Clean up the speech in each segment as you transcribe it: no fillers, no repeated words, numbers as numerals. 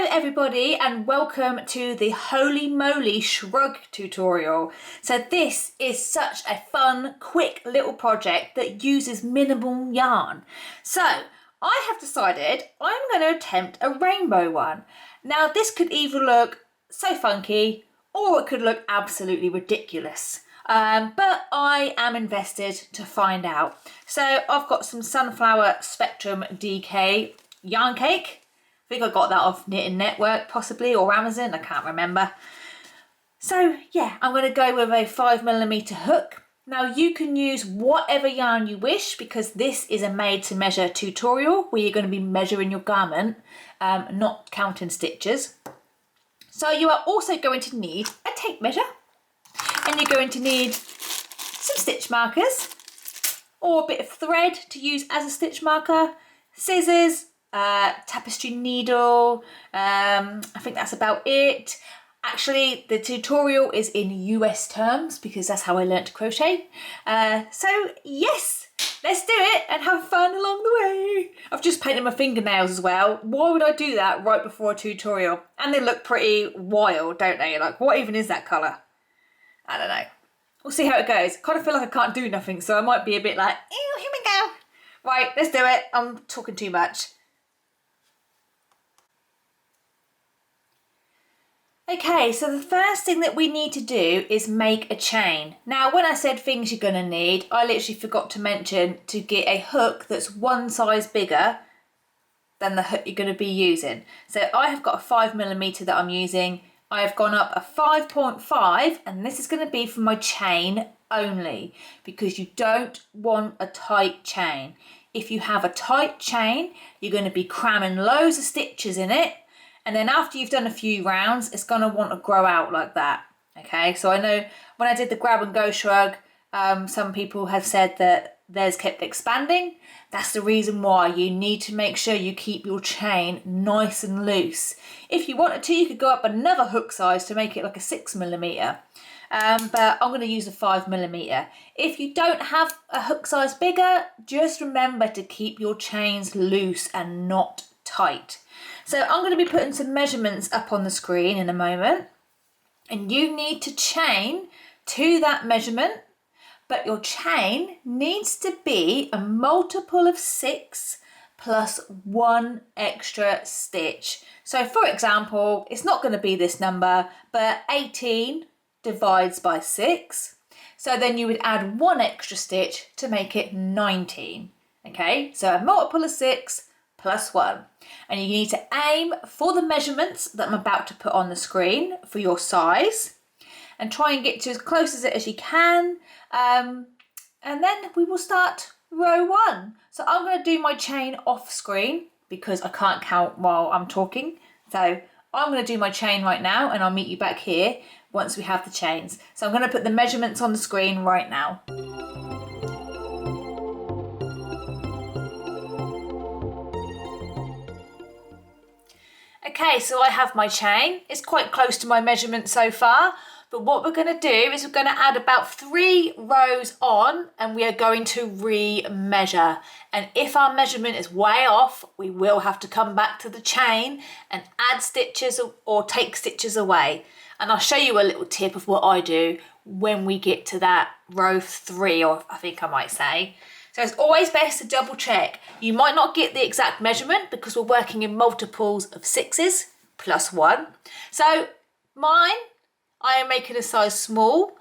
Hello everybody and welcome to the Holey Moley Shrug tutorial. So this is such a fun, quick little project that uses minimal yarn. So I have decided I'm going to attempt a rainbow one. Now this could either look so funky or it could look absolutely ridiculous. But I am invested to find out. So I've got some Sunflower Spectrum DK yarn cake. I think I got that off Knitting Network possibly, or Amazon, I can't remember. So yeah, I'm going to go with a 5mm hook. Now you can use whatever yarn you wish because this is a made to measure tutorial where you're going to be measuring your garment, not counting stitches. So you are also going to need a tape measure and you're going to need some stitch markers or a bit of thread to use as a stitch marker, scissors, tapestry needle, I think that's about it. Actually, the tutorial is in US terms because that's how I learnt to crochet. So yes, let's do it and have fun along the way. I've just painted my fingernails as well. Why would I do that right before a tutorial? And they look pretty wild, don't they? Like, what even is that colour? I don't know. We'll see how it goes. Kind of feel like I can't do nothing, so I might be a bit like, ew, here we go. Right, let's do it. I'm talking too much. Okay, so the first thing that we need to do is make a chain. Now, when I said things you're going to need, I literally forgot to mention to get a hook that's one size bigger than the hook you're going to be using. So I have got a 5mm that I'm using. I have gone up a 5.5 and this is going to be for my chain only because you don't want a tight chain. If you have a tight chain, you're going to be cramming loads of stitches in it. And then after you've done a few rounds, it's going to want to grow out like that. Okay, so I know when I did the grab and go shrug, some people have said that theirs kept expanding. That's the reason why you need to make sure you keep your chain nice and loose. If you wanted to, you could go up another hook size to make it like a 6mm. But I'm going to use a 5mm. If you don't have a hook size bigger, just remember to keep your chains loose and not tight. So I'm going to be putting some measurements up on the screen in a moment and you need to chain to that measurement, but your chain needs to be a multiple of 6 plus 1 extra stitch. So for example, it's not going to be this number, but 18 divides by 6. So then you would add 1 extra stitch to make it 19. Okay, so a multiple of 6 plus 1. And you need to aim for the measurements that I'm about to put on the screen for your size and try and get to as close as it as you can. And then we will start row 1. So I'm going to do my chain off screen because I can't count while I'm talking. So I'm going to do my chain right now and I'll meet you back here once we have the chains. So I'm going to put the measurements on the screen right now. Okay, so I have my chain. It's quite close to my measurement so far, but what we're going to do is we're going to add about 3 rows on and we are going to re-measure. And if our measurement is way off, we will have to come back to the chain and add stitches or take stitches away. And I'll show you a little tip of what I do when we get to that row 3, or I think I might say. So it's always best to double check. You might not get the exact measurement because we're working in multiples of 6s plus 1. So mine, I am making a size small.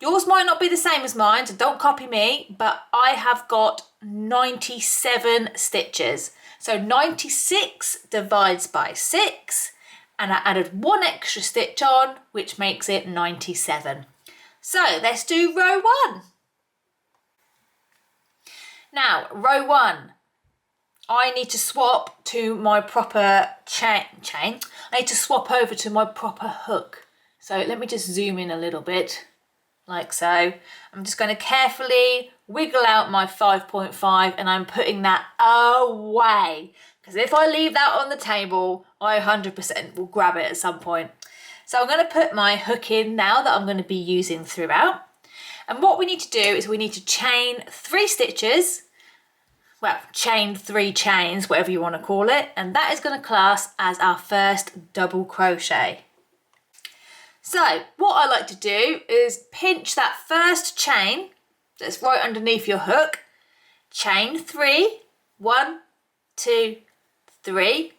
Yours might not be the same as mine, so don't copy me, but I have got 97 stitches. So 96 divides by 6, and I added 1 extra stitch on, which makes it 97. So let's do row 1. Now, row 1, I need to swap to my proper chain. I need to swap over to my proper hook. So let me just zoom in a little bit, like so. I'm just going to carefully wiggle out my 5.5 and I'm putting that away. Because if I leave that on the table, I 100% will grab it at some point. So I'm going to put my hook in now that I'm going to be using throughout. And what we need to do is we need to chain 3 stitches well, chain 3 chains, whatever you want to call it, and that is going to class as our first double crochet. So what I like to do is pinch that first chain that's right underneath your hook, chain 3, 1, 2, 3.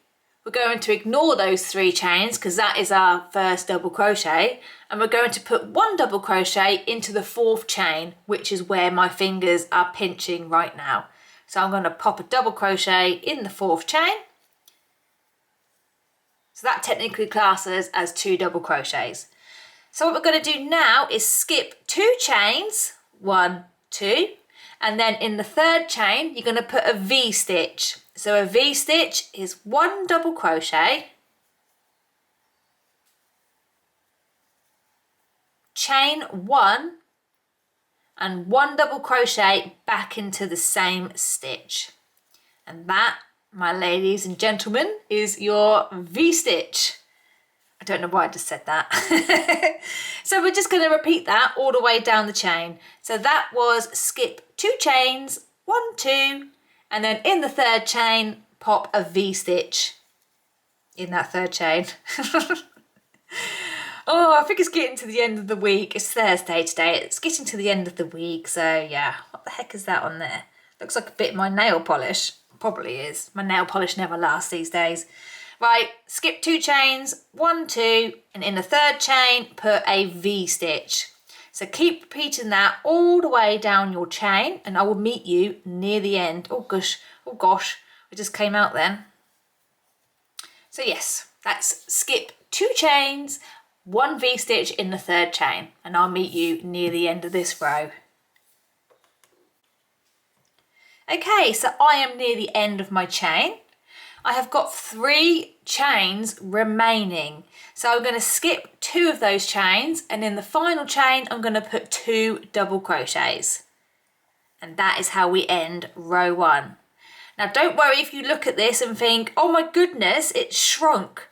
We're going to ignore those 3 chains because that is our first double crochet, and we're going to put 1 double crochet into the 4th chain, which is where my fingers are pinching right now. So I'm going to pop a double crochet in the 4th chain. So that technically classes as 2 double crochets. So what we're going to do now is skip 2 chains, 1, 2, and then in the 3rd chain you're going to put a V-stitch. So a V-stitch is 1 double crochet, chain 1, and 1 double crochet back into the same stitch. And that, my ladies and gentlemen, is your V-stitch. I don't know why I just said that. So we're just going to repeat that all the way down the chain. So that was skip 2 chains, 1, 2, and then in the 3rd chain, pop a V-stitch in that 3rd chain. Oh, I think it's getting to the end of the week. It's Thursday today. It's getting to the end of the week. So yeah, what the heck is that on there? Looks like a bit of my nail polish. Probably is. My nail polish never lasts these days. Right, skip 2 chains, 1, 2, and in the 3rd chain, put a V-stitch. So keep repeating that all the way down your chain, and I will meet you near the end. Oh gosh, it just came out then. So yes, that's skip 2 chains, 1 V-stitch in the 3rd chain, and I'll meet you near the end of this row. Okay, so I am near the end of my chain. I have got 3 chains remaining. So I'm going to skip 2 of those chains, and in the final chain I'm going to put 2 double crochets. And that is how we end row 1. Now don't worry if you look at this and think, oh my goodness, it's shrunk.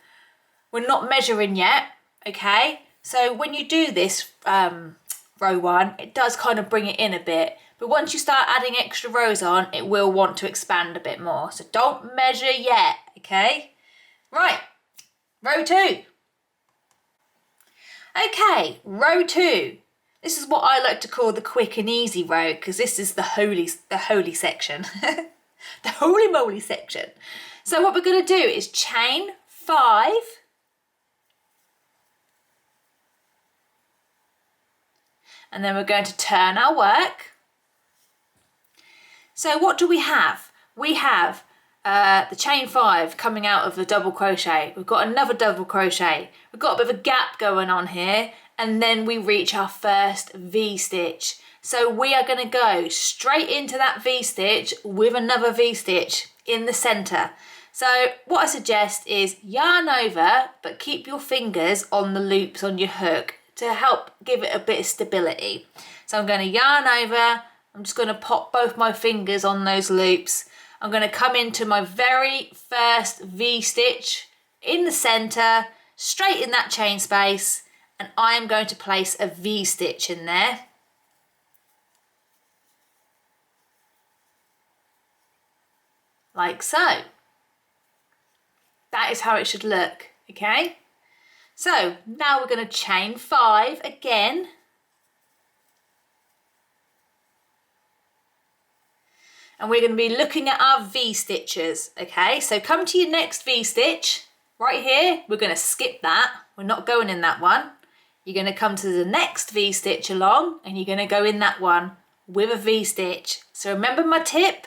We're not measuring yet, okay? So when you do this row 1, it does kind of bring it in a bit. But once you start adding extra rows on, it will want to expand a bit more. So don't measure yet, okay? Right, row 2. Okay, row 2. This is what I like to call the quick and easy row, because this is the holy section. The holy moly section. So what we're going to do is chain 5. And then we're going to turn our work. So what do we have? We have the chain 5 coming out of the double crochet. We've got another double crochet. We've got a bit of a gap going on here, and then we reach our first V-stitch. So we are going to go straight into that V-stitch with another V-stitch in the centre. So what I suggest is yarn over, but keep your fingers on the loops on your hook to help give it a bit of stability. So I'm going to yarn over. I'm just going to pop both my fingers on those loops. I'm going to come into my very first V-stitch in the centre, straight in that chain space, and I am going to place a V-stitch in there. Like so. That is how it should look, okay? So now we're going to chain 5 again. And we're going to be looking at our V-stitches, okay? So come to your next V-stitch, right here. We're going to skip that. We're not going in that one. You're going to come to the next V-stitch along, and you're going to go in that one with a V-stitch. So remember my tip,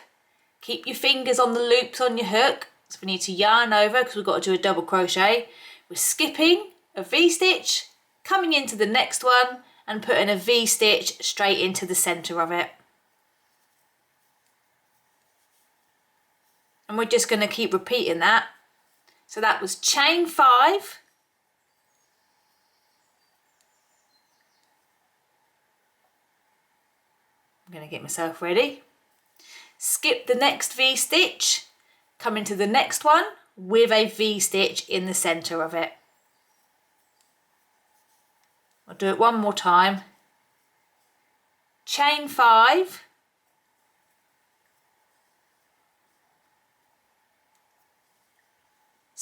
keep your fingers on the loops on your hook. So we need to yarn over because we've got to do a double crochet. We're skipping a V-stitch, coming into the next one, and putting a V-stitch straight into the centre of it. And we're just going to keep repeating that. So that was chain 5. I'm going to get myself ready. Skip the next V-stitch, come into the next one with a V-stitch in the centre of it. I'll do it one more time. Chain 5.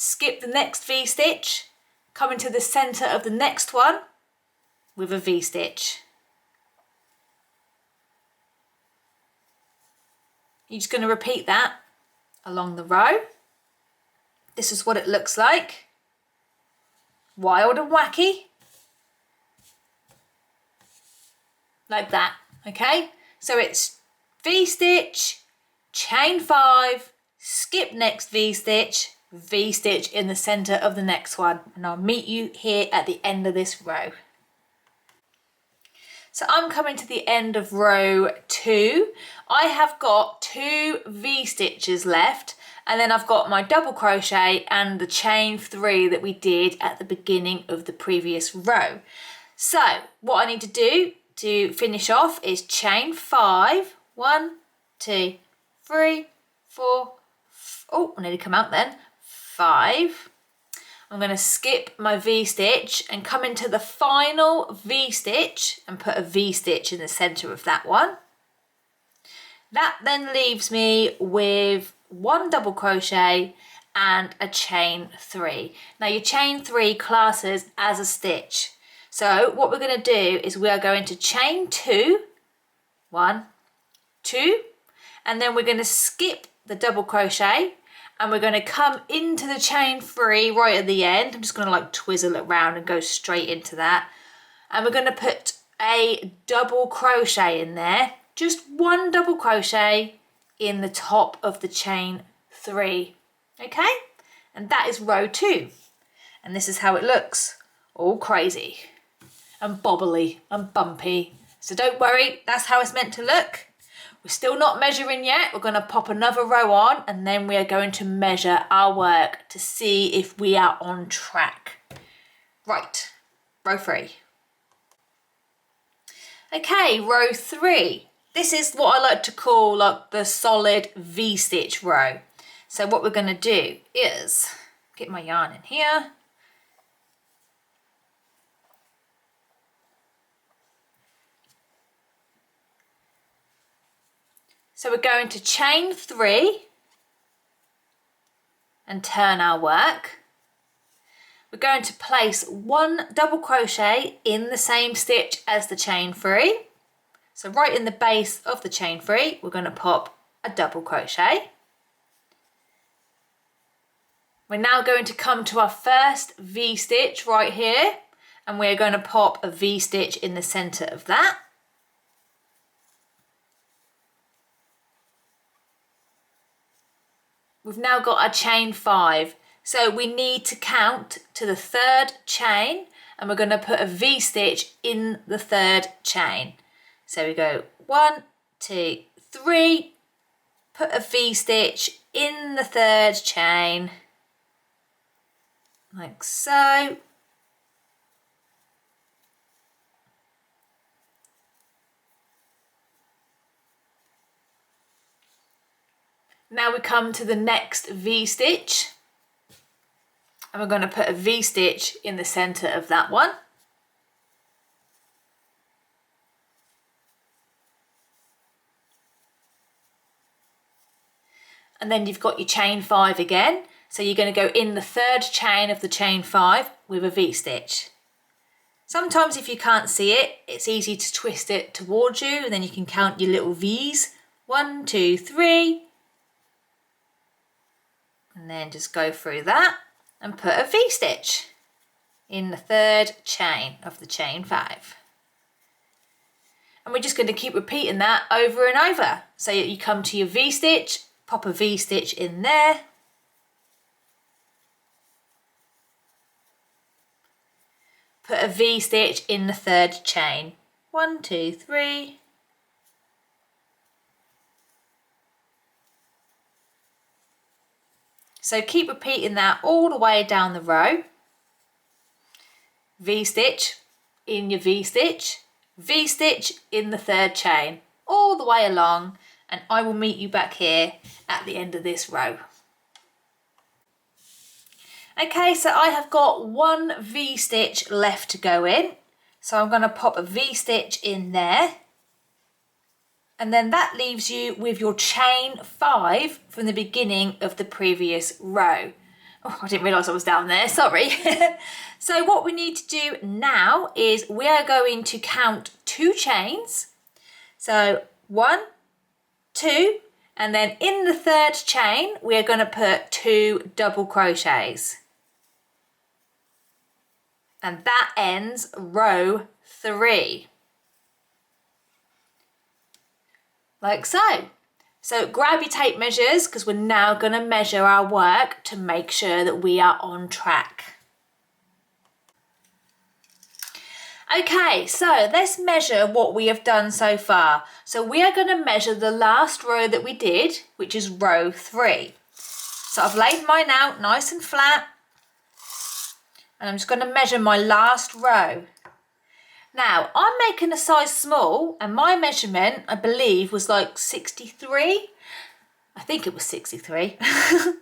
skip the next V-stitch, come into the centre of the next one with a V-stitch. You're just going to repeat that along the row. This is what it looks like. Wild and wacky. Like that, okay? So it's V-stitch, chain 5, skip next V-stitch, V-stitch in the centre of the next one. And I'll meet you here at the end of this row. So I'm coming to the end of row 2. I have got 2 V-stitches left, and then I've got my double crochet and the chain 3 that we did at the beginning of the previous row. So what I need to do to finish off is chain 5, 1, 2, 3, 4, oh, I need to come out then, 5. I'm going to skip my V-stitch and come into the final V-stitch and put a V-stitch in the centre of that one. That then leaves me with 1 double crochet and a chain 3. Now your chain 3 classes as a stitch. So what we're going to do is we are going to chain 2, 1, 2, and then we're going to skip the double crochet and we're going to come into the chain 3 right at the end. I'm just going to like twizzle it around and go straight into that. And we're going to put a double crochet in there, just 1 double crochet in the top of the chain 3, okay? And that is row 2. And this is how it looks, all crazy and bobbly and bumpy. So don't worry, that's how it's meant to look. We're still not measuring yet. We're going to pop another row on and then we are going to measure our work to see if we are on track. Right, row 3. Okay, row 3. This is what I like to call like the solid V-stitch row. So what we're going to do is get my yarn in here. So we're going to chain 3 and turn our work. We're going to place 1 double crochet in the same stitch as the chain 3. So right in the base of the chain 3, we're going to pop a double crochet. We're now going to come to our first V-stitch right here, and we're going to pop a V-stitch in the centre of that. We've now got our chain 5, so we need to count to the 3rd chain and we're going to put a V-stitch in the 3rd chain. So we go 1, 2, 3, put a V-stitch in the 3rd chain, like so. Now we come to the next V-stitch and we're going to put a V-stitch in the centre of that one. And then you've got your chain 5 again. So you're going to go in the 3rd chain of the chain 5 with a V-stitch. Sometimes if you can't see it, it's easy to twist it towards you and then you can count your little V's. 1, 2, 3. And then just go through that and put a V-stitch in the 3rd chain of the chain 5. And we're just going to keep repeating that over and over. So you come to your V-stitch, pop a V-stitch in there. Put a V-stitch in the 3rd chain. 1, 2, 3. So keep repeating that all the way down the row. V-stitch in your V-stitch, V-stitch in the 3rd chain, all the way along, and I will meet you back here at the end of this row. Okay, so I have got 1 V-stitch left to go in. So I'm going to pop a V-stitch in there. And then that leaves you with your chain 5 from the beginning of the previous row. Oh, I didn't realise I was down there, sorry. So what we need to do now is we are going to count 2 chains. So 1, 2, and then in the 3rd chain, we are going to put 2 double crochets. And that ends row 3. Like so. So grab your tape measures because we're now going to measure our work to make sure that we are on track. Okay, so let's measure what we have done so far. So we are going to measure the last row that we did, which is row 3. So I've laid mine out nice and flat, and I'm just going to measure my last row. Now, I'm making a size small, and my measurement, I believe, was like 63. I think it was 63. I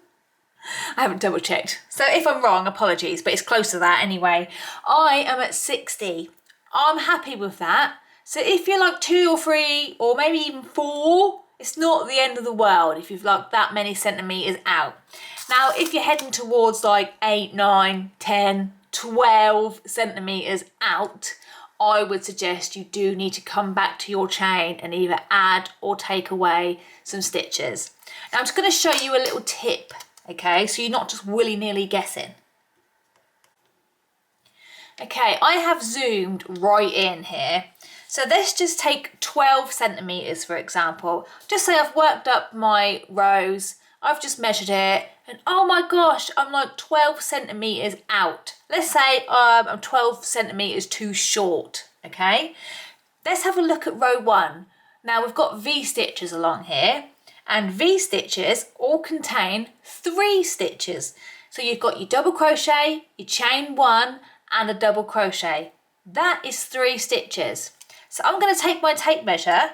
haven't double checked. So if I'm wrong, apologies, but it's close to that anyway. I am at 60. I'm happy with that. So if you're like 2 or 3 or maybe even 4, it's not the end of the world if you've like that many centimetres out. Now, if you're heading towards like 8, 9, 10, 12 centimetres out, I would suggest you do need to come back to your chain and either add or take away some stitches. Now I'm just going to show you a little tip, okay, so you're not just willy-nilly guessing. Okay, I have zoomed right in here. So let's just take 12 centimetres for example. Just say I've worked up my rows, I've just measured it, and oh my gosh, I'm like 12 centimetres out. Let's say I'm 12 centimetres too short, okay? Let's have a look at row 1. Now we've got V-stitches along here, and V-stitches all contain 3 stitches. So you've got your double crochet, your chain 1, and a double crochet. That is 3 stitches. So I'm going to take my tape measure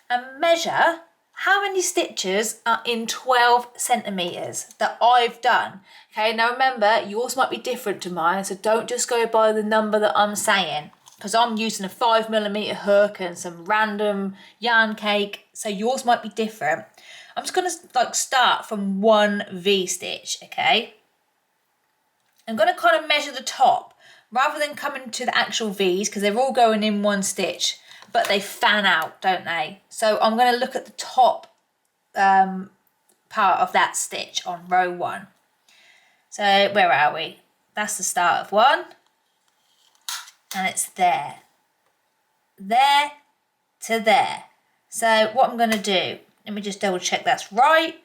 and measure how many stitches are in 12 centimetres that I've done. Okay, now remember, yours might be different to mine, so don't just go by the number that I'm saying, because I'm using a 5mm hook and some random yarn cake, so yours might be different. I'm just going to like start from 1 V-stitch, okay? I'm going to kind of measure the top, rather than coming to the actual V's, because they're all going in 1 stitch. But they fan out, don't they? So I'm going to look at the top part of that stitch on row 1. So where are we? That's the start of 1. And it's there. There to there. So what I'm going to do, let me just double check that's right.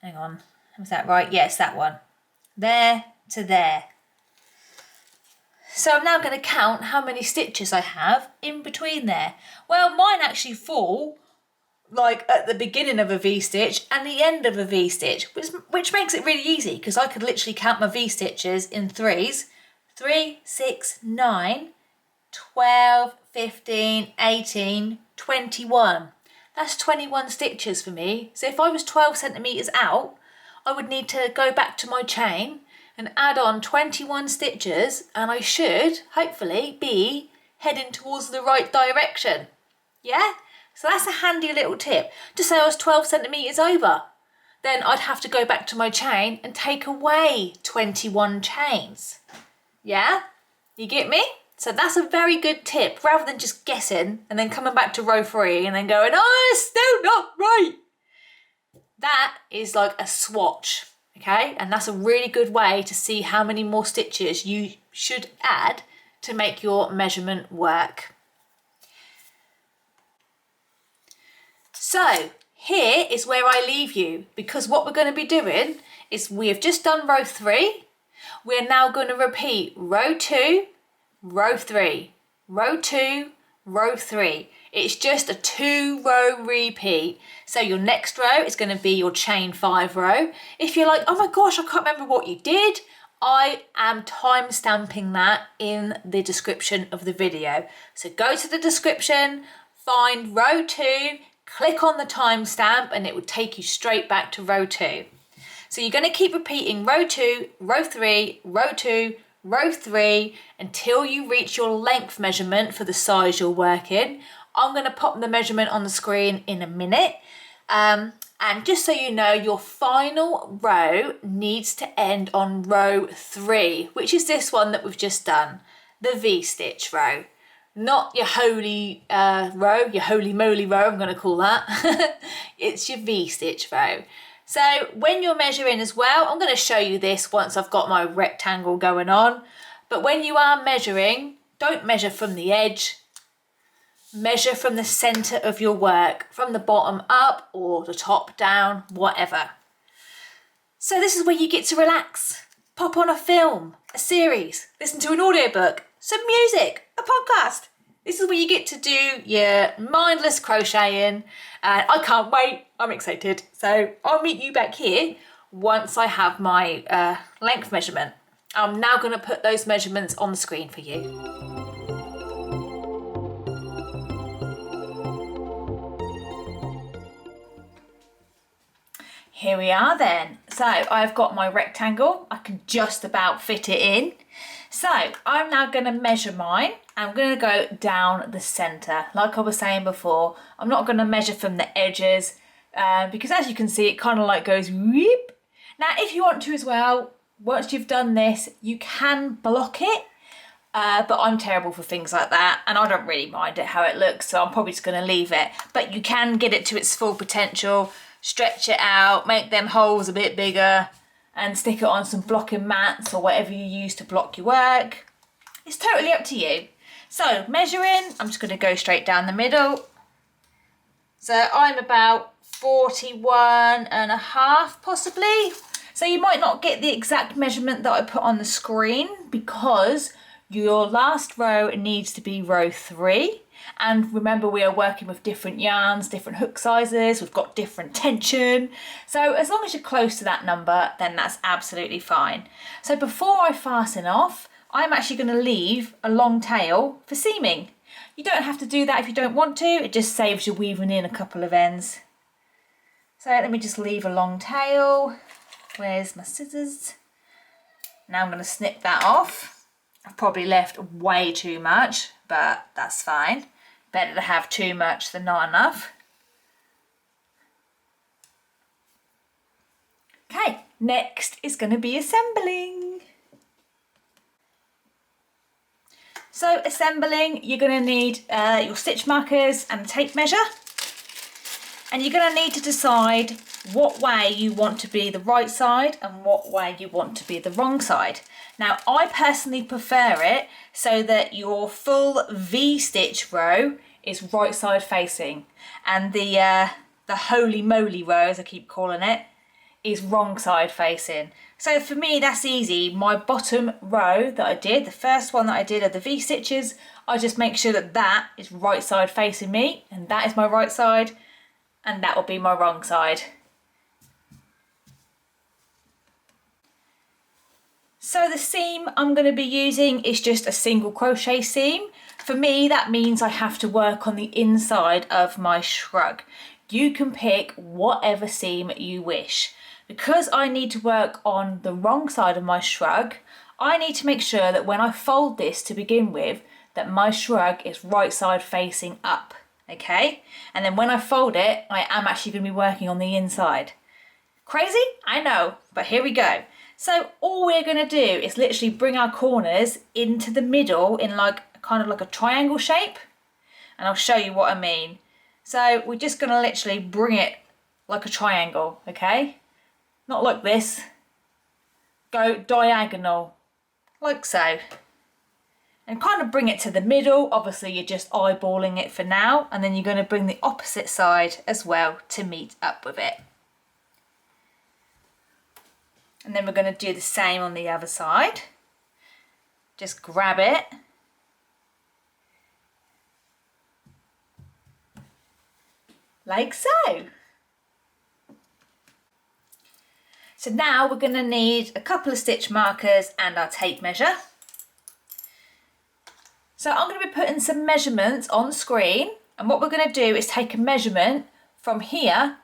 Hang on, was that right? Yes, that one. There to there. So I'm now going to count how many stitches I have in between there. Well, mine actually fall like at the beginning of a V-stitch and the end of a V-stitch, which makes it really easy because I could literally count my V-stitches in 3s. 3, 6, 9, 12, 15, 18, 21. That's 21 stitches for me. So if I was 12 centimetres out, I would need to go back to my chain and add on 21 stitches, and I should hopefully be heading towards the right direction. Yeah? So that's a handy little tip. Just say I was 12 centimetres over. Then I'd have to go back to my chain and take away 21 chains. Yeah? You get me? So that's a very good tip, rather than just guessing and then coming back to row 3 and then going, oh, it's still not right. That is like a swatch. Okay, and that's a really good way to see how many more stitches you should add to make your measurement work. So here is where I leave you, because what we're going to be doing is we have just done row 3. We're now going to repeat row 2, row 3, row 2, row 3. It's just a 2-row repeat. So your next row is going to be your chain 5 row. If you're like, oh my gosh, I can't remember what you did, I am time stamping that in the description of the video. So go to the description, find row 2, click on the timestamp, and it will take you straight back to row 2. So you're going to keep repeating row 2, row 3, row 2, row 3 until you reach your length measurement for the size you're working. I'm going to pop the measurement on the screen in a minute. And And just so you know, your final row needs to end on row 3, which is this one that we've just done, the V-stitch row. Not your holy row, your holy moly row, I'm going to call that. It's your V-stitch row. So when you're measuring as well, I'm going to show you this once I've got my rectangle going on. But when you are measuring, don't measure from the edge. Measure from the centre of your work, from the bottom up or the top down, whatever. So this is where you get to relax. Pop on a film, a series, listen to an audiobook, some music, a podcast. This is where you get to do your mindless crocheting. And I can't wait, I'm excited. So I'll meet you back here once I have my length measurement. I'm now going to put those measurements on the screen for you. Here we are then. So I've got my rectangle. I can just about fit it in. So I'm now going to measure mine. I'm going to go down the centre. Like I was saying before, I'm not going to measure from the edges because as you can see, it kind of like goes whoop. Now, if you want to as well, once you've done this, you can block it. But I'm terrible for things like that and I don't really mind it how it looks, so I'm probably just going to leave it. But you can get it to its full potential. Stretch it out, make them holes a bit bigger and stick it on some blocking mats or whatever you use to block your work. It's totally up to you. So measuring, I'm just going to go straight down the middle. So I'm about 41.5 possibly. So you might not get the exact measurement that I put on the screen because your last row needs to be row 3. And remember, we are working with different yarns, different hook sizes, we've got different tension. So as long as you're close to that number, then that's absolutely fine. So before I fasten off, I'm actually going to leave a long tail for seaming. You don't have to do that if you don't want to, it just saves you weaving in a couple of ends. So let me just leave a long tail. Where's my scissors? Now I'm going to snip that off. I've probably left way too much, but that's fine. Better to have too much than not enough. Okay, next is going to be assembling. So assembling, you're going to need your stitch markers and a tape measure. And you're going to need to decide what way you want to be the right side and what way you want to be the wrong side. Now, I personally prefer it so that your full V-stitch row is right side facing and the Holey Moley row, as I keep calling it, is wrong side facing. So for me, that's easy. My bottom row that I did, the first one that I did of the V-stitches, I just make sure that that is right side facing me and that is my right side and that will be my wrong side. So the seam I'm going to be using is just a single crochet seam. For me, that means I have to work on the inside of my shrug. You can pick whatever seam you wish. Because I need to work on the wrong side of my shrug, I need to make sure that when I fold this to begin with, that my shrug is right side facing up, okay? And then when I fold it, I am actually going to be working on the inside. Crazy? I know, but here we go. So all we're going to do is literally bring our corners into the middle in like kind of like a triangle shape. And I'll show you what I mean. So we're just going to literally bring it like a triangle, okay? Not like this. Go diagonal, like so. And kind of bring it to the middle. Obviously you're just eyeballing it for now. And then you're going to bring the opposite side as well to meet up with it. And then we're going to do the same on the other side. Just grab it. Like so. So now we're going to need a couple of stitch markers and our tape measure. So I'm going to be putting some measurements on the screen. And what we're going to do is take a measurement from here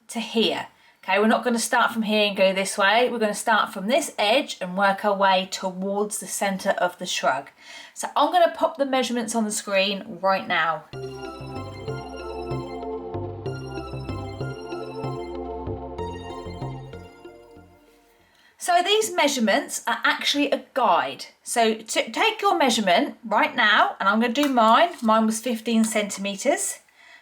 to here. Okay, we're not going to start from here and go this way. We're going to start from this edge and work our way towards the centre of the shrug. So I'm going to pop the measurements on the screen right now. So these measurements are actually a guide. So to take your measurement right now, and I'm going to do mine. Mine was 15 centimetres.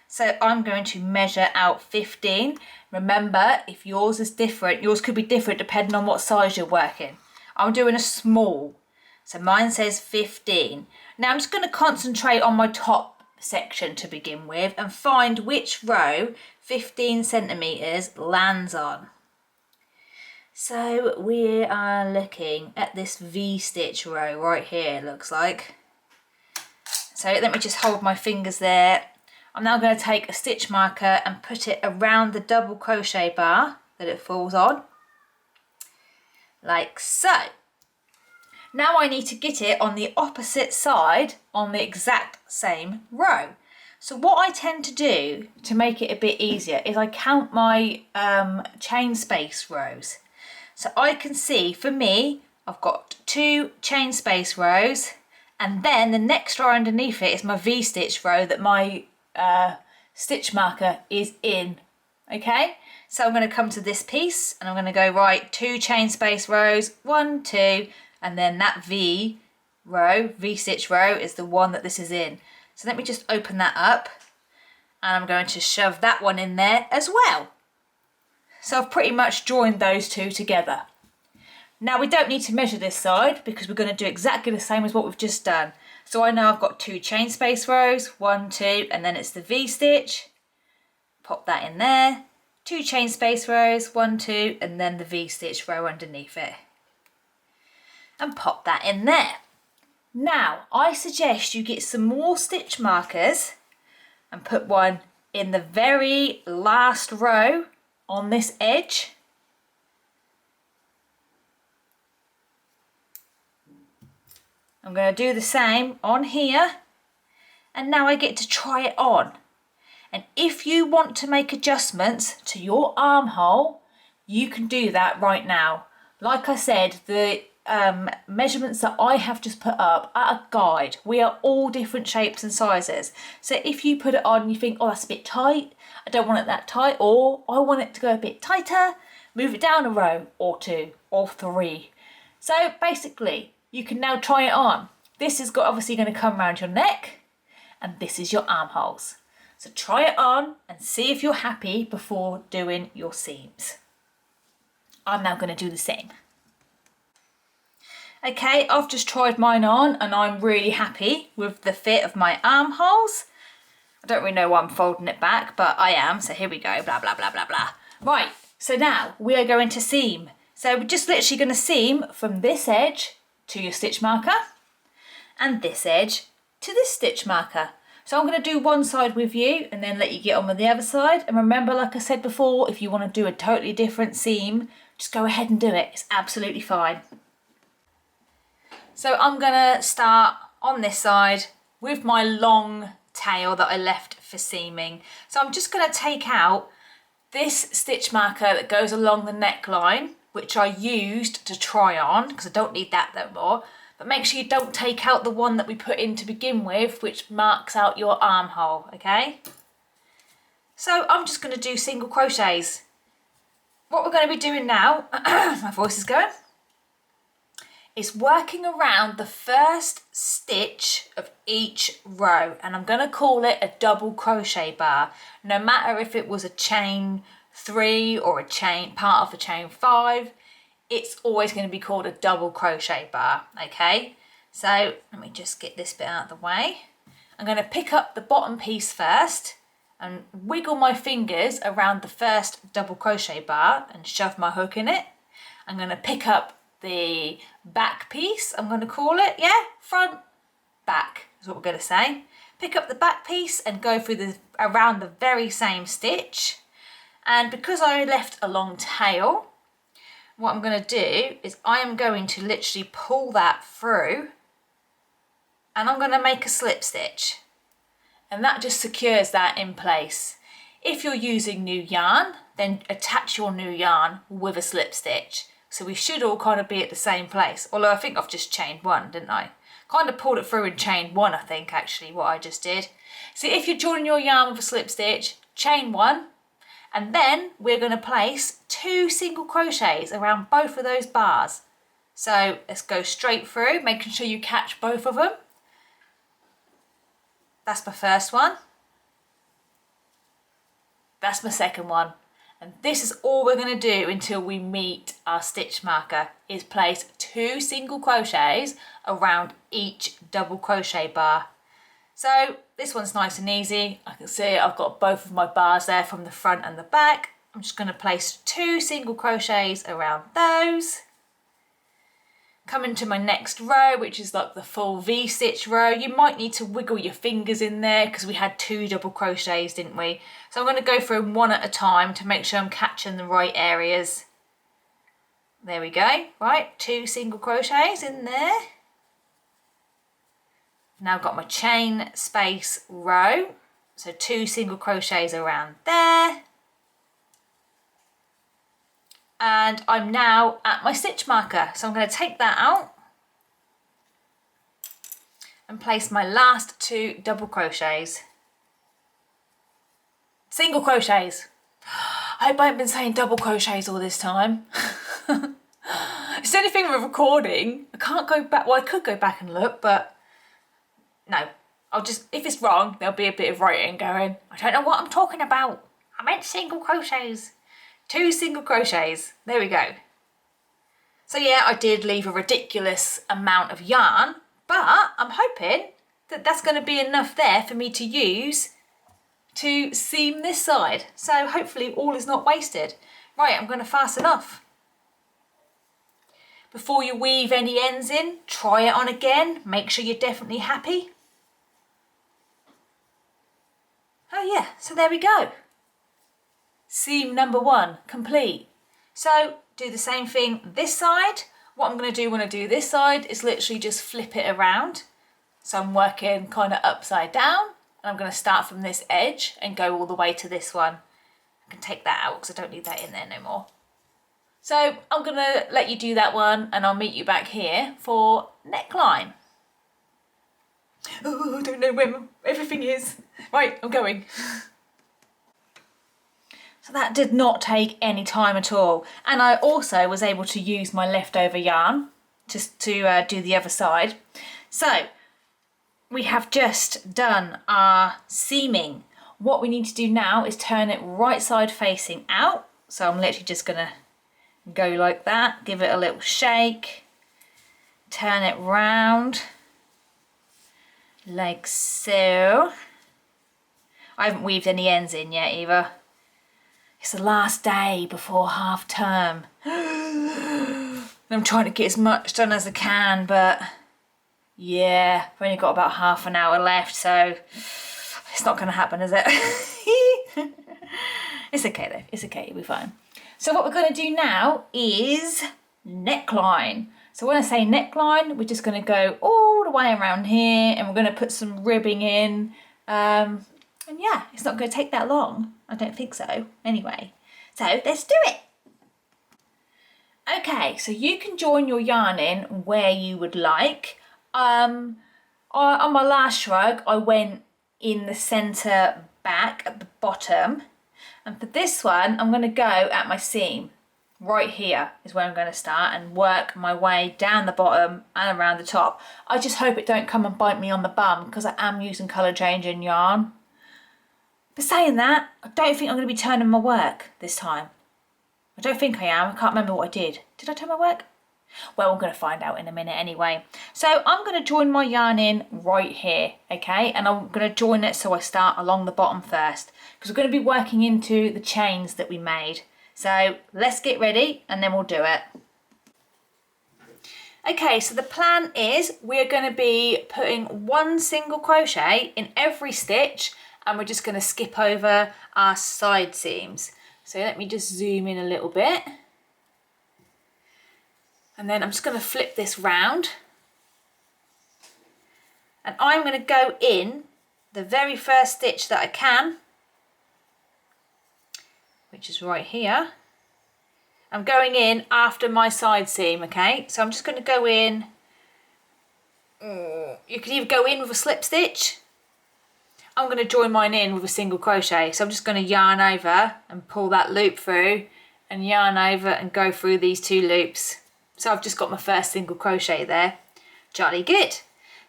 So I'm going to measure out 15. Remember, if yours is different, yours could be different depending on what size you're working. I'm doing a small. So mine says 15. Now I'm just going to concentrate on my top section to begin with and find which row 15 centimetres lands on. So we are looking at this V-stitch row right here, it looks like. So let me just hold my fingers there. I'm now going to take a stitch marker and put it around the double crochet bar that it falls on, like so. Now I need to get it on the opposite side on the exact same row. So what I tend to do to make it a bit easier is I count my chain space rows. So I can see, for me, I've got 2 chain space rows, and then the next row underneath it is my V-stitch row that my stitch marker is in. Okay, so I'm going to come to this piece and I'm going to go right 2 chain space rows, 1, 2, and then that V stitch row is the one that this is in. So let me just open that up and I'm going to shove that one in there as well. So I've pretty much joined those 2 together. Now we don't need to measure this side because we're going to do exactly the same as what we've just done. So I know I've got 2 chain space rows, 1, 2, and then it's the V-stitch. Pop that in there. 2 chain space rows, 1, 2, and then the V-stitch row underneath it. And pop that in there. Now I suggest you get some more stitch markers and put one in the very last row on this edge. I'm going to do the same on here, and now I get to try it on. And if you want to make adjustments to your armhole, you can do that right now. Like I said, the measurements that I have just put up are a guide. We are all different shapes and sizes. So if you put it on and you think, oh, that's a bit tight, I don't want it that tight, or I want it to go a bit tighter, move it down a row or 2 or 3. So basically, you can now try it on. This is obviously going to come around your neck, and this is your armholes. So try it on and see if you're happy before doing your seams. I'm now going to do the same. Okay, I've just tried mine on and I'm really happy with the fit of my armholes. I don't really know why I'm folding it back, but I am. So here we go, blah, blah, blah, blah, blah. Right, so now we are going to seam. So we're just literally going to seam from this edge to your stitch marker and this edge to this stitch marker. So I'm going to do one side with you and then let you get on with the other side. And remember, like I said before, if you want to do a totally different seam, just go ahead and do it. It's absolutely fine. So I'm going to start on this side with my long tail that I left for seaming. So I'm just going to take out this stitch marker that goes along the neckline, which I used to try on because I don't need that no more. But make sure you don't take out the one that we put in to begin with, which marks out your armhole, okay? So I'm just going to do single crochets. What we're going to be doing now, my voice is going, is working around the first stitch of each row, and I'm going to call it a double crochet bar. No matter if it was a chain 3 or a chain part of a chain 5, it's always going to be called a double crochet bar. Okay, so let me just get this bit out of the way. I'm going to pick up the bottom piece first and wiggle my fingers around the first double crochet bar and shove my hook in it. I'm going to pick up the back piece, I'm going to call it, yeah, front, back is what we're going to say. Pick up the back piece and go through around the very same stitch. And because I left a long tail, what I'm going to do is I am going to literally pull that through and I'm going to make a slip stitch. And that just secures that in place. If you're using new yarn, then attach your new yarn with a slip stitch. So we should all kind of be at the same place. Although I think I've just chained one, didn't I? Kind of pulled it through and chained one, I think, actually, what I just did. So if you're joining your yarn with a slip stitch, chain one, And then we're going to place 2 single crochets around both of those bars. So let's go straight through, making sure you catch both of them. That's my first one. That's my second one. And this is all we're going to do until we meet our stitch marker, is place 2 single crochets around each double crochet bar. So this one's nice and easy. I can see I've got both of my bars there from the front and the back. I'm just going to place 2 single crochets around those. Come into my next row, which is like the full V-stitch row. You might need to wiggle your fingers in there because we had 2 double crochets, didn't we? So I'm going to go through them one at a time to make sure I'm catching the right areas. There we go. Right, 2 single crochets in there. Now I've got my chain space row. So 2 single crochets around there. And I'm now at my stitch marker. So I'm going to take that out and place my last 2 double crochets. Single crochets. I hope I haven't been saying double crochets all this time. It's the only thing with recording. I can't go back. Well, I could go back and look, but no. I'll just, if it's wrong, there'll be a bit of writing going, I don't know what I'm talking about. I meant single crochets. 2 single crochets. There we go. So yeah, I did leave a ridiculous amount of yarn, but I'm hoping that that's going to be enough there for me to use to seam this side. So hopefully all is not wasted. Right, I'm going to fasten off. Before you weave any ends in, try it on again. Make sure you're definitely happy. Oh yeah, so there we go. Seam number 1 complete. So do the same thing this side. What I'm going to do when I do this side is literally just flip it around. So I'm working kind of upside down, and I'm going to start from this edge and go all the way to this one. I can take that out because I don't need that in there no more. So I'm going to let you do that one, and I'll meet you back here for neckline. Oh, I don't know where everything is. Right, I'm going. So that did not take any time at all. And I also was able to use my leftover yarn just to do the other side. So we have just done our seaming. What we need to do now is turn it right side facing out. So I'm literally just gonna go like that, give it a little shake, turn it round like so. I haven't weaved any ends in yet either. It's the last day before half term. I'm trying to get as much done as I can, but yeah, I've only got about half an hour left, so it's not going to happen, is it? It's okay though, it's okay, it'll be fine. So what we're going to do now is neckline. So when I say neckline, we're just going to go all the way around here, and we're going to put some ribbing in. And yeah, it's not going to take that long. I don't think so. Anyway, so let's do it. Okay, so you can join your yarn in where you would like. On my last shrug, I went in the centre back at the bottom. And for this one, I'm going to go at my seam. Right here is where I'm going to start and work my way down the bottom and around the top. I just hope it don't come and bite me on the bum because I am using colour changing yarn. But saying that, I don't think I'm going to be turning my work this time. I don't think I am. I can't remember what I did. Did I turn my work? Well, we're going to find out in a minute anyway. So I'm going to join my yarn in right here, okay? And I'm going to join it so I start along the bottom first, because we're going to be working into the chains that we made. So let's get ready and then we'll do it. Okay, so the plan is we're going to be putting 1 single crochet in every stitch, and we're just going to skip over our side seams. So let me just zoom in a little bit. And then I'm just going to flip this round. And I'm going to go in the very first stitch that I can, which is right here. I'm going in after my side seam, okay? So I'm just going to go in. You can either go in with a slip stitch. I'm going to join mine in with a single crochet. So I'm just going to yarn over and pull that loop through and yarn over and go through these 2 loops. So I've just got my first single crochet there. Jolly good.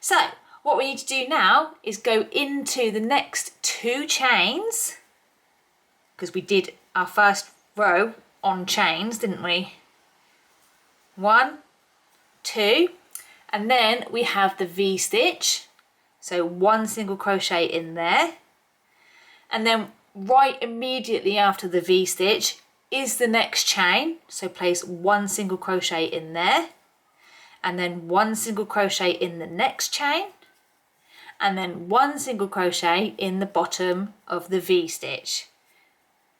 So what we need to do now is go into the next 2 chains, because we did our first row on chains, didn't we? 1, 2, and then we have the V-stitch. So 1 single crochet in there, and then right immediately after the V-stitch is the next chain. So place 1 single crochet in there, and then 1 single crochet in the next chain, and then 1 single crochet in the bottom of the V-stitch.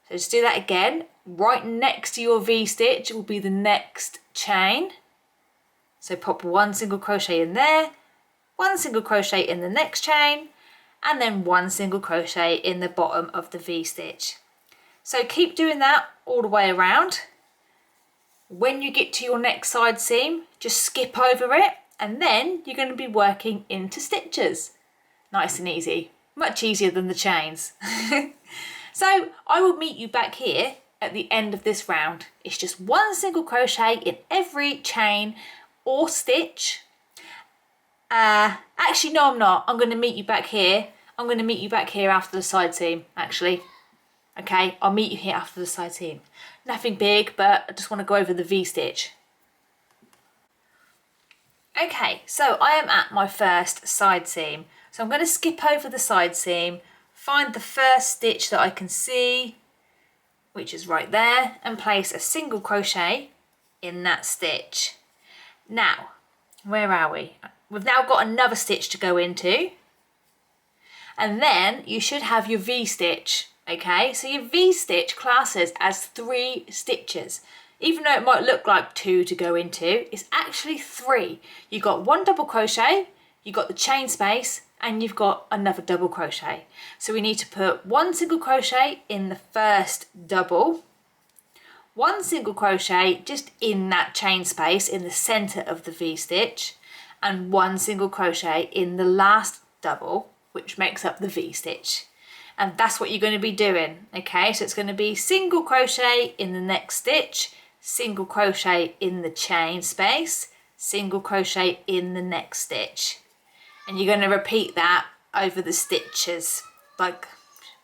So just do that again. Right next to your V-stitch will be the next chain. So pop 1 single crochet in there, 1 single crochet in the next chain, and then 1 single crochet in the bottom of the V-stitch. So keep doing that all the way around. When you get to your next side seam, just skip over it, and then you're going to be working into stitches. Nice and easy, much easier than the chains. So I will meet you back here at the end of this round. It's just 1 single crochet in every chain or stitch. Actually, no, I'm not. I'm going to meet you back here. I'm going to meet you back here after the side seam, actually. Okay, I'll meet you here after the side seam. Nothing big, but I just want to go over the V-stitch. Okay, so I am at my first side seam. So I'm going to skip over the side seam, find the first stitch that I can see, which is right there, and place a single crochet in that stitch. Now, where are we? We've now got another stitch to go into, and then you should have your V-stitch, okay? So your V-stitch classes as 3 stitches. Even though it might look like 2 to go into, it's actually 3. You've got 1 double crochet, you've got the chain space, and you've got another double crochet. So we need to put 1 single crochet in the first double, 1 single crochet just in that chain space in the center of the V-stitch, and 1 single crochet in the last double, which makes up the V-stitch. And that's what you're going to be doing, okay? So it's going to be single crochet in the next stitch, single crochet in the chain space, single crochet in the next stitch. And you're going to repeat that over the stitches, like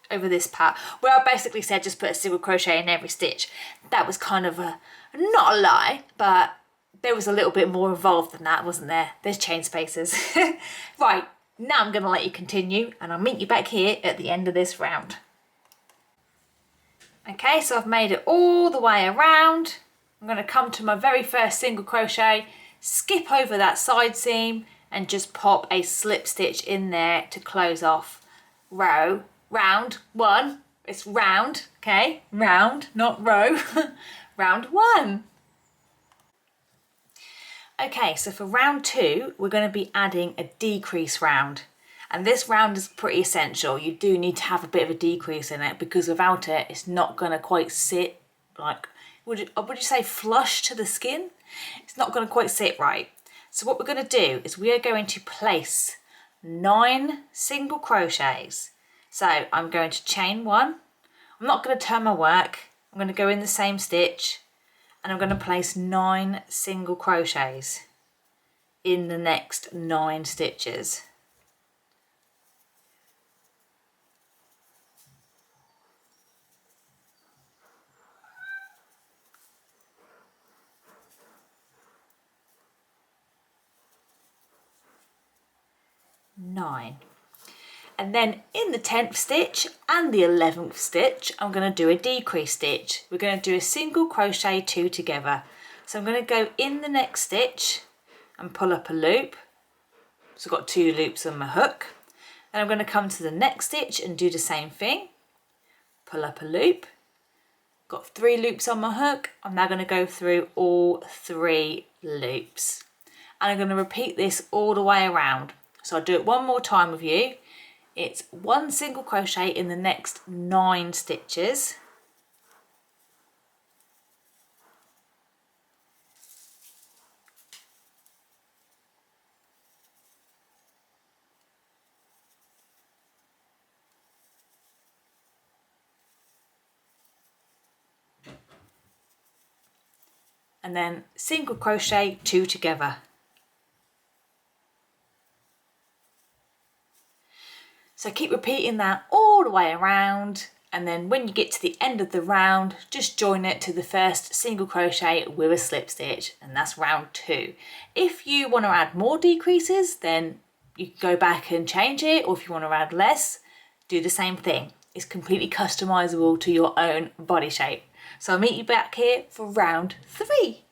over this part, where I basically said just put a single crochet in every stitch. That was kind of not a lie, but there was a little bit more involved than that, wasn't there? There's chain spaces. Right, now I'm going to let you continue, and I'll meet you back here at the end of this round. Okay, so I've made it all the way around. I'm going to come to my very first single crochet, skip over that side seam, and just pop a slip stitch in there to close off round 1. It's round, okay? Round, not row. Round 1. Okay, so for round 2, we're going to be adding a decrease round. And this round is pretty essential. You do need to have a bit of a decrease in it, because without it, it's not going to quite sit like, would you say flush to the skin? It's not going to quite sit right. So what we're going to do is we are going to place 9 single crochets. So I'm going to chain 1. I'm not going to turn my work. I'm going to go in the same stitch, and I'm going to place 9 single crochets in the next 9 stitches. And then in the 10th stitch and the 11th stitch, I'm going to do a decrease stitch. We're going to do a single crochet 2 together. So I'm going to go in the next stitch and pull up a loop. So I've got 2 loops on my hook. Then I'm going to come to the next stitch and do the same thing. Pull up a loop. Got 3 loops on my hook. I'm now going to go through all 3 loops. And I'm going to repeat this all the way around. So I'll do it one more time with you. It's 1 single crochet in the next 9 stitches. and then single crochet 2 together. So keep repeating that all the way around, and then when you get to the end of the round, just join it to the first single crochet with a slip stitch, and that's round 2. If you want to add more decreases, then you can go back and change it, or if you want to add less, do the same thing. It's completely customizable to your own body shape. So I'll meet you back here for round 3.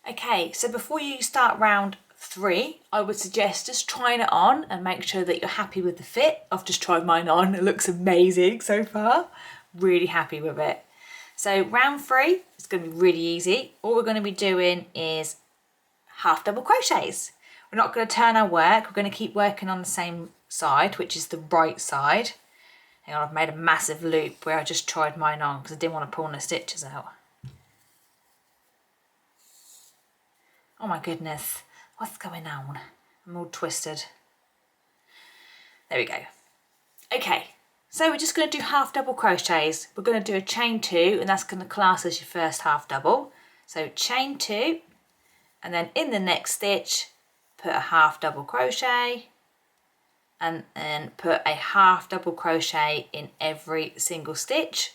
Okay, so before you start round 3, I would suggest just trying it on and make sure that you're happy with the fit. I've just tried mine on, it looks amazing so far. Really happy with it. So round 3 is going to be really easy. All we're going to be doing is half double crochets. We're not going to turn our work, we're going to keep working on the same side, which is the right side. Hang on, I've made a massive loop where I just tried mine on because I didn't want to pull the stitches out. Oh my goodness, what's going on? I'm all twisted. There we go. Okay, so we're just going to do half double crochets. We're going to do a chain 2, and that's going to class as your first half double. So chain 2, and then in the next stitch, put a half double crochet, and then put a half double crochet in every single stitch.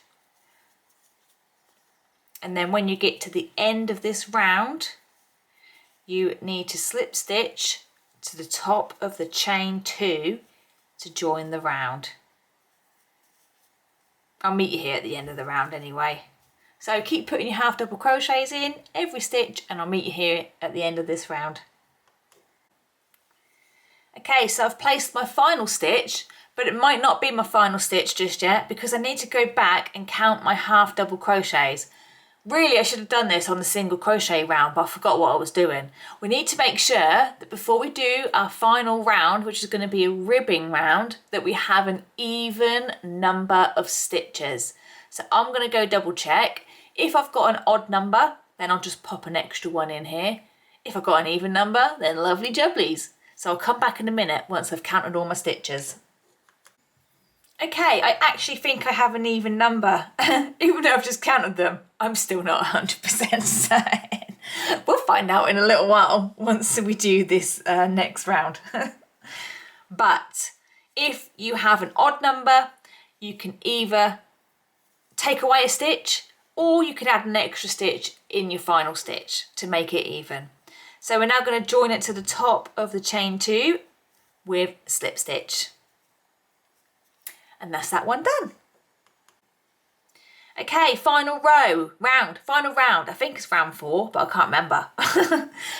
And then when you get to the end of this round, you need to slip stitch to the top of the chain 2 to join the round. I'll meet you here at the end of the round anyway. So keep putting your half double crochets in every stitch, and I'll meet you here at the end of this round. Okay, so I've placed my final stitch, but it might not be my final stitch just yet because I need to go back and count my half double crochets. Really, I should have done this on the single crochet round, but I forgot what I was doing. We need to make sure that before we do our final round, which is going to be a ribbing round, that we have an even number of stitches. So I'm going to go double check. If I've got an odd number, then I'll just pop an extra one in here. If I've got an even number, then lovely jubblies. So I'll come back in a minute once I've counted all my stitches. Okay, I actually think I have an even number. Even though I've just counted them, I'm still not 100% certain. We'll find out in a little while once we do this next round. But if you have an odd number, you can either take away a stitch or you can add an extra stitch in your final stitch to make it even. So we're now going to join it to the top of the chain 2 with slip stitch. And that's that one done. Okay, final round. I think it's round 4, but I can't remember.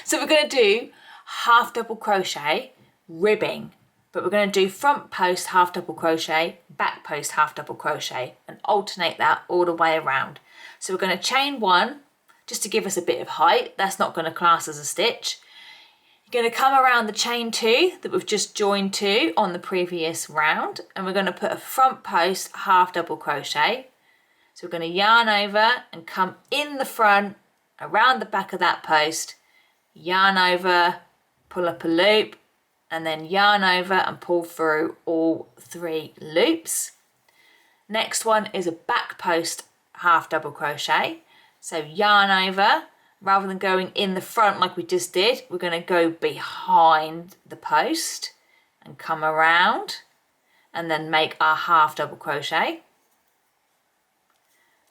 So we're going to do half double crochet, ribbing, but we're going to do front post half double crochet, back post half double crochet, and alternate that all the way around. So we're going to chain 1, just to give us a bit of height. That's not going to class as a stitch. You're going to come around the chain 2 that we've just joined to on the previous round, and we're going to put a front post half double crochet. So we're going to yarn over and come in the front around the back of that post, yarn over, pull up a loop, and then yarn over and pull through all 3 loops. Next one is a back post half double crochet. So yarn over, rather than going in the front like we just did, we're going to go behind the post and come around and then make our half double crochet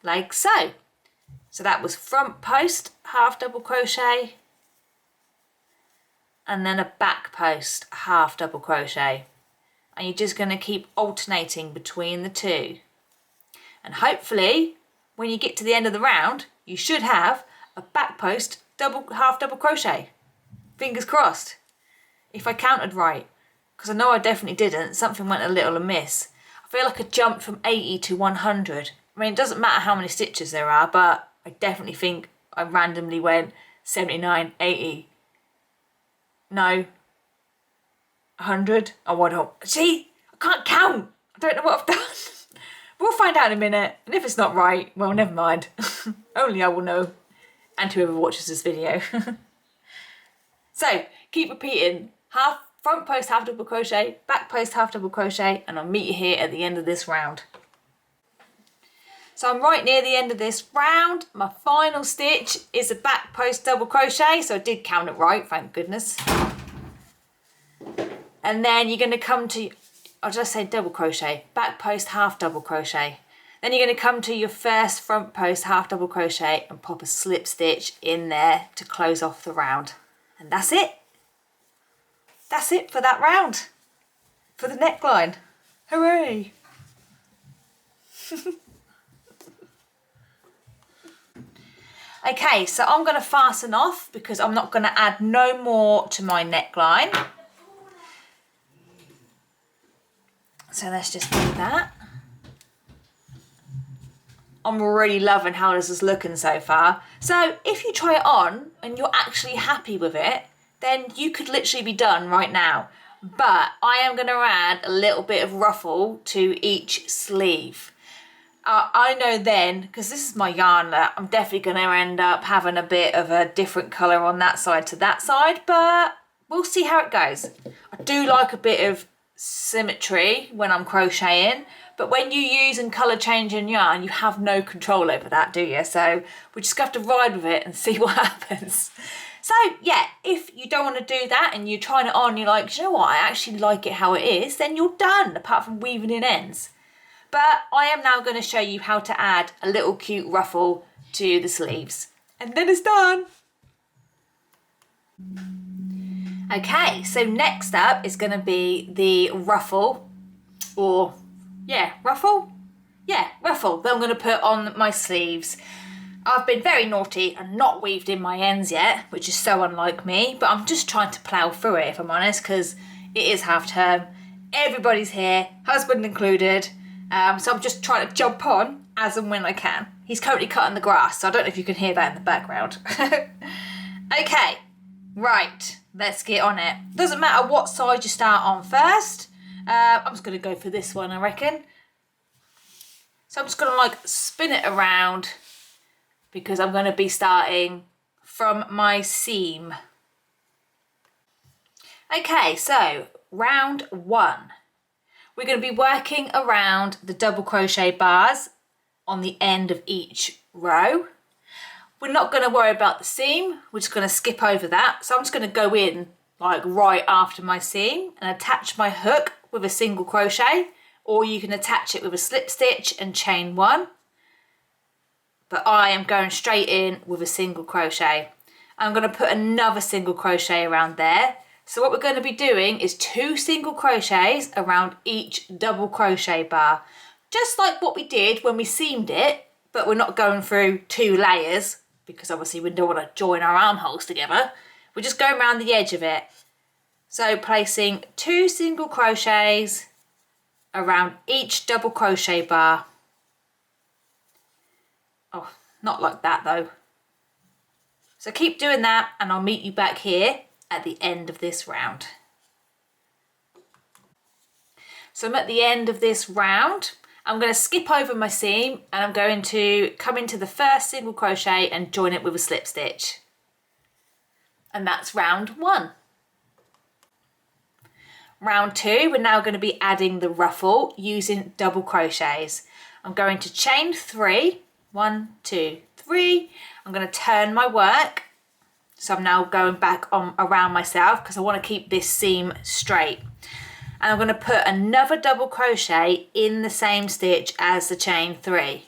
like so. So that was front post half double crochet and then a back post half double crochet, and you're just going to keep alternating between the 2, and hopefully when you get to the end of the round you should have a back post half double crochet. Fingers crossed. If I counted right, because I know I definitely didn't, something went a little amiss. I feel like I jumped from 80 to 100. I mean, it doesn't matter how many stitches there are, but I definitely think I randomly went 79, 80. No. 100. Oh, I don't. See? I can't count. I don't know what I've done. We'll find out in a minute. And if it's not right, well, never mind. Only I will know. And whoever watches this video. So, keep repeating. Front post half double crochet, back post half double crochet, and I'll meet you here at the end of this round. So I'm right near the end of this round. My final stitch is a back post double crochet, so I did count it right, thank goodness. And then you're going to come to, I'll just say double crochet, back post half double crochet. Then you're going to come to your first front post half double crochet and pop a slip stitch in there to close off the round. And that's it. That's it for that round, for the neckline. Hooray! Okay, so I'm going to fasten off because I'm not going to add no more to my neckline. So let's just do that. I'm really loving how this is looking so far. So if you try it on and you're actually happy with it, then you could literally be done right now. But I am going to add a little bit of ruffle to each sleeve. I know then, because this is my yarn, I'm definitely going to end up having a bit of a different colour on that side to that side, but we'll see how it goes. I do like a bit of symmetry when I'm crocheting, but when you use and colour changing yarn, you have no control over that, do you? So we just have to ride with it and see what happens. So yeah, if you don't want to do that and you're trying it on, you're like, you know what, I actually like it how it is, then you're done, apart from weaving in ends. But I am now going to show you how to add a little cute ruffle to the sleeves. And then it's done. Okay, so next up is going to be the ruffle, or ruffle that I'm going to put on my sleeves. I've been very naughty and not weaved in my ends yet, which is so unlike me, but I'm just trying to plough through it, if I'm honest, because it is half term. Everybody's here, husband included. So I'm just trying to jump on as and when I can. He's currently cutting the grass, so I don't know if you can hear that in the background. Okay, right, let's get on it. Doesn't matter what side you start on first. I'm just going to go for this one, I reckon. So I'm just going to like spin it around because I'm going to be starting from my seam. Okay, so round one. We're going to be working around the double crochet bars on the end of each row. We're not going to worry about the seam. We're just going to skip over that. So I'm just going to go in like right after my seam and attach my hook with a single crochet, or you can attach it with a slip stitch and chain one. But I am going straight in with a single crochet. I'm going to put another single crochet around there. So what we're going to be doing is 2 single crochets around each double crochet bar, just like what we did when we seamed it, but we're not going through 2 layers because obviously we don't want to join our armholes together. We're just going around the edge of it. So placing 2 single crochets around each double crochet bar. Oh, not like that though. So keep doing that and I'll meet you back here at the end of this round. So I'm at the end of this round. I'm going to skip over my seam and I'm going to come into the first single crochet and join it with a slip stitch. And that's round 1. Round 2, we're now going to be adding the ruffle using double crochets. I'm going to chain 3, 1, 2, 3. I'm going to turn my work. So I'm now going back on around myself because I want to keep this seam straight. And I'm going to put another double crochet in the same stitch as the chain 3.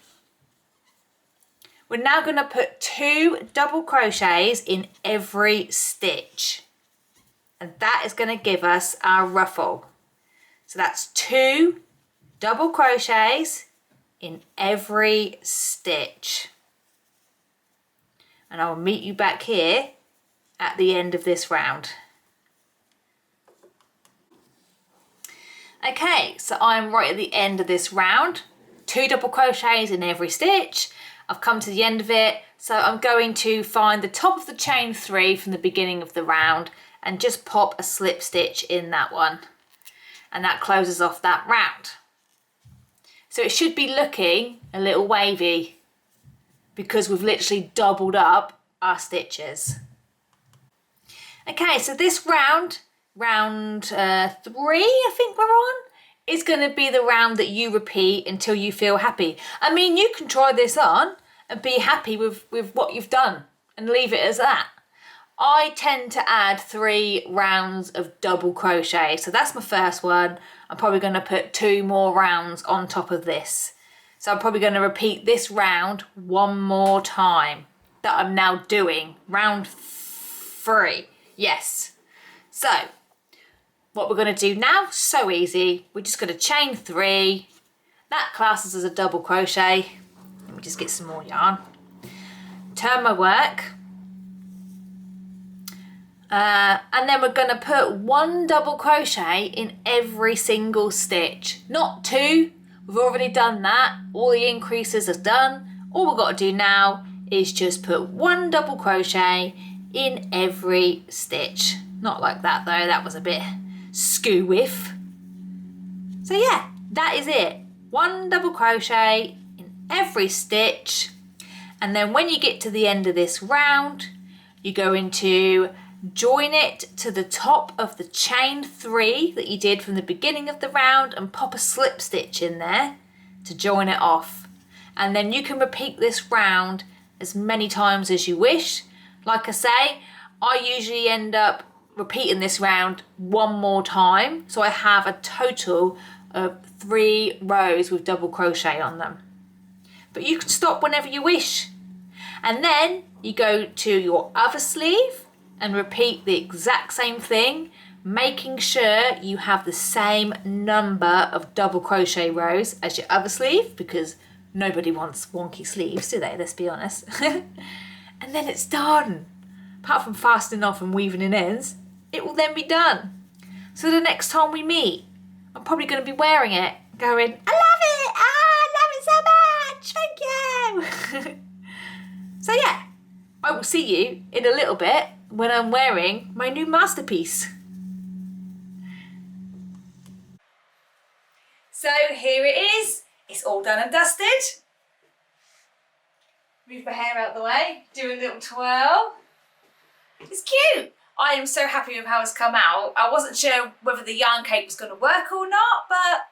We're now going to put 2 double crochets in every stitch. And that is going to give us our ruffle. So that's 2 double crochets in every stitch. And I'll meet you back here at the end of this round. Okay, so I'm right at the end of this round. 2 double crochets in every stitch. I've come to the end of it, so I'm going to find the top of the chain 3 from the beginning of the round and just pop a slip stitch in that one. And that closes off that round. So it should be looking a little wavy because we've literally doubled up our stitches. Okay, so this round 3 I think we're on, is going to be the round that you repeat until you feel happy. I mean, you can try this on and be happy with what you've done and leave it as that. I tend to add 3 rounds of double crochet. So that's my first one. I'm probably going to put 2 more rounds on top of this. So I'm probably going to repeat this round 1 more time that I'm now doing. Round 3. Yes. So what we're going to do now, so easy. We're just going to chain 3. That classes as a double crochet. Let me just get some more yarn. Turn my work. And then we're going to put 1 double crochet in every single stitch. Not 2. We've already done that. All the increases are done. All we've got to do now is just put 1 double crochet in every stitch. Not like that though. That was a bit skew-whiff. So yeah, that is it. 1 double crochet in every stitch. And then when you get to the end of this round, you go into join it to the top of the chain 3 that you did from the beginning of the round and pop a slip stitch in there to join it off. And then you can repeat this round as many times as you wish. Like I say, I usually end up repeating this round 1 more time, so I have a total of 3 rows with double crochet on them. But you can stop whenever you wish. And then you go to your other sleeve and repeat the exact same thing, making sure you have the same number of double crochet rows as your other sleeve, because nobody wants wonky sleeves, do they? Let's be honest. And then it's done. Apart from fastening off and weaving in ends, it will then be done. So the next time we meet, I'm probably going to be wearing it, going, I love it! I love it so much! Thank you! So yeah, I will see you in a little bit when I'm wearing my new masterpiece. So here it is. It's all done and dusted. Move my hair out the way, do a little twirl. It's cute. I am so happy with how it's come out. I wasn't sure whether the yarn cake was going to work or not, but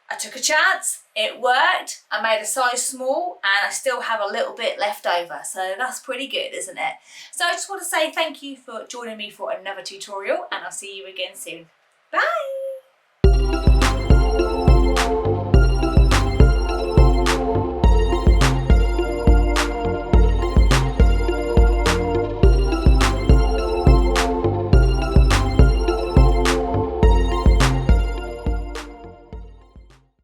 I took a chance. It worked. I made a size small and I still have a little bit left over. So that's pretty good, isn't it? So I just want to say thank you for joining me for another tutorial, and I'll see you again soon. Bye.